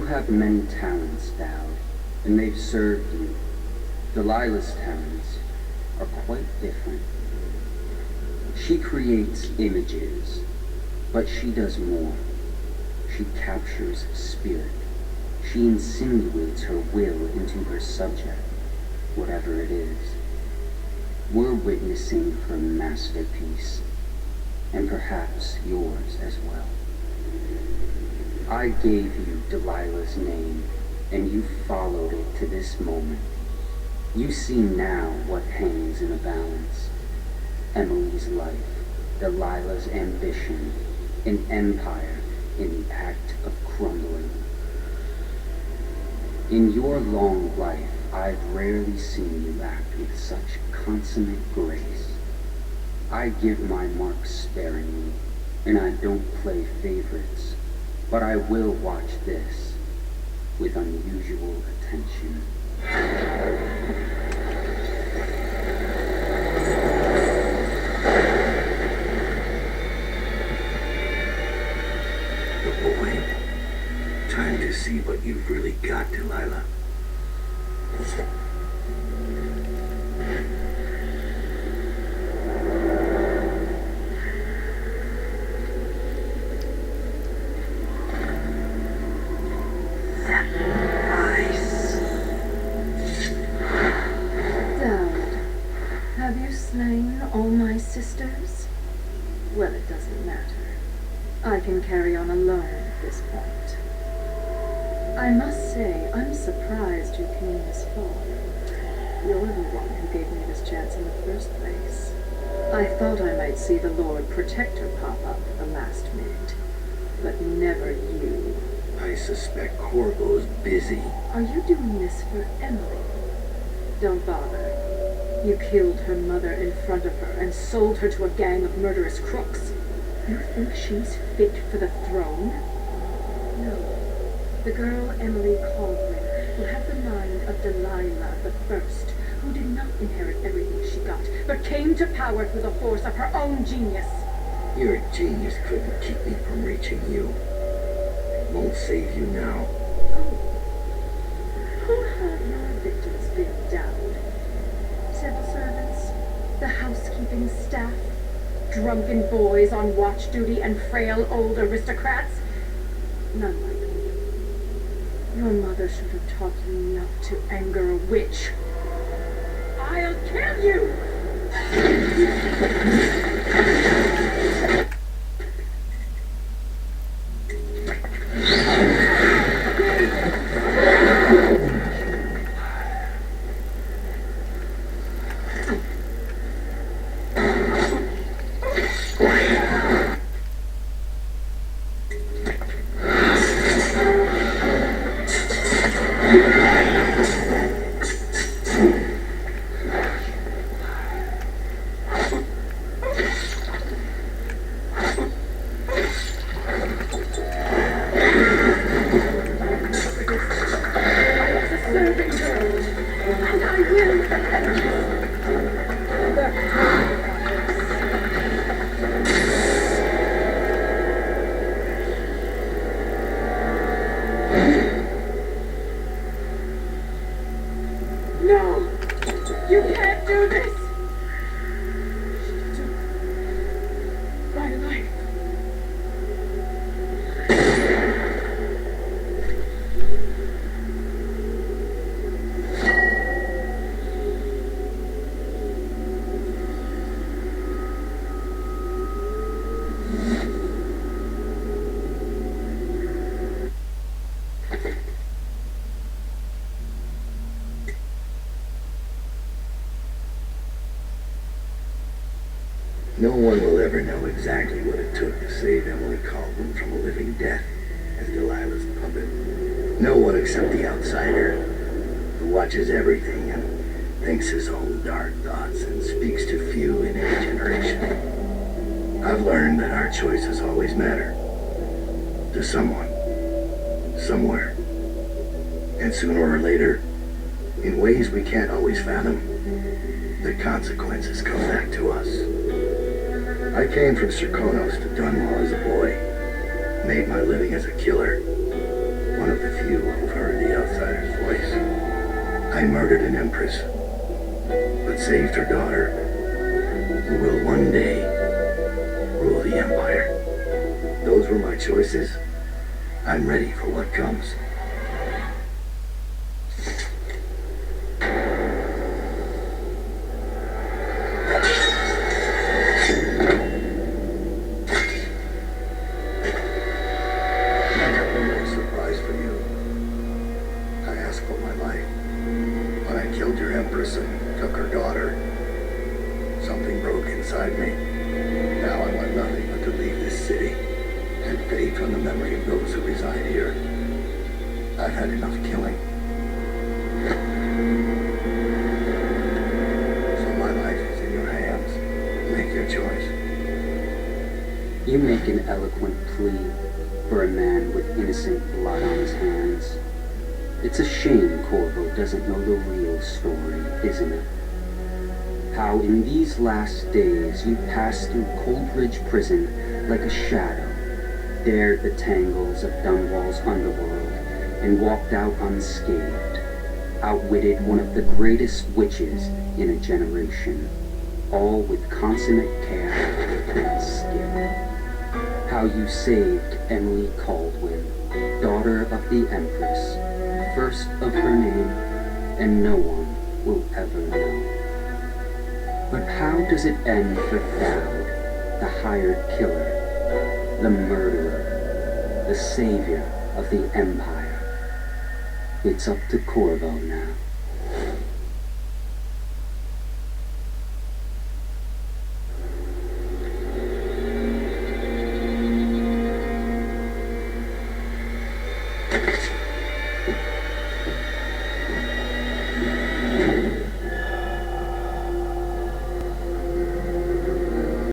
have many talents, Daud, and they've served you. Delilah's talents are quite different. She creates images, but she does more. She captures spirit. She insinuates her will into her subject, whatever it is. We're witnessing her masterpiece, and perhaps yours as well. I gave you Delilah's name, and you followed it to this moment. You see now what hangs in a balance. Emily's life, Delilah's ambition, an empire in the act of crumbling. In your long life, I've rarely seen you act with such consummate grace. I give my marks sparingly, and I don't play favorites, but I will watch this with unusual attention. The point. Time to see what you've really got, Delilah. All my sisters? Well, it doesn't matter. I can carry on alone at this point. I must say, I'm surprised you came this far. You're the one who gave me this chance in the first place. I thought I might see the Lord Protector pop up at the last minute, but never you. I suspect Corvo's busy. Are you doing this for Emily? Don't bother. You killed her mother in front of her and sold her to a gang of murderous crooks. You think she's fit for the throne? No. The girl Emily Caldwell will have the mind of Delilah the First, who did not inherit everything she got, but came to power through the force of her own genius. Your genius couldn't keep me from reaching you. Won't save you now. Oh. Who have your victims been, Daud? Civil servants, the housekeeping staff, drunken boys on watch duty, and frail old aristocrats? None like me. Your mother should have taught you not to anger a witch. I'll kill you! No one will ever know exactly what it took to save Emily Caldwell from a living death as Delilah's puppet. No one except the outsider, who watches everything and thinks his own dark thoughts and speaks to few in any generation. I've learned that our choices always matter. To someone. Somewhere. And sooner or later, in ways we can't always fathom, the consequences come back to us. I came from Serkonos to Dunwall as a boy, made my living as a killer, one of the few You have heard the outsider's voice. I murdered an empress, but saved her daughter, who will one day rule the empire. Those were my choices. I'm ready for what comes. And took her daughter. Something broke inside me. Now I want nothing but to leave this city and fade from the memory of those who reside here. I've had enough killing. So my life is in your hands. Make your choice. You make an eloquent plea for a man with innocent blood on his hands. It's a shame Corvo doesn't know the real story, isn't it? How in these last days you passed through Coldridge Prison like a shadow, dared the tangles of Dunwall's underworld, and walked out unscathed, outwitted one of the greatest witches in a generation, all with consummate care and skill. How you saved Emily Caldwin, daughter of the Empress, first of her name, and no one will ever know. But how does it end for Daud, the hired killer, the murderer, the savior of the Empire? It's up to Corvo now.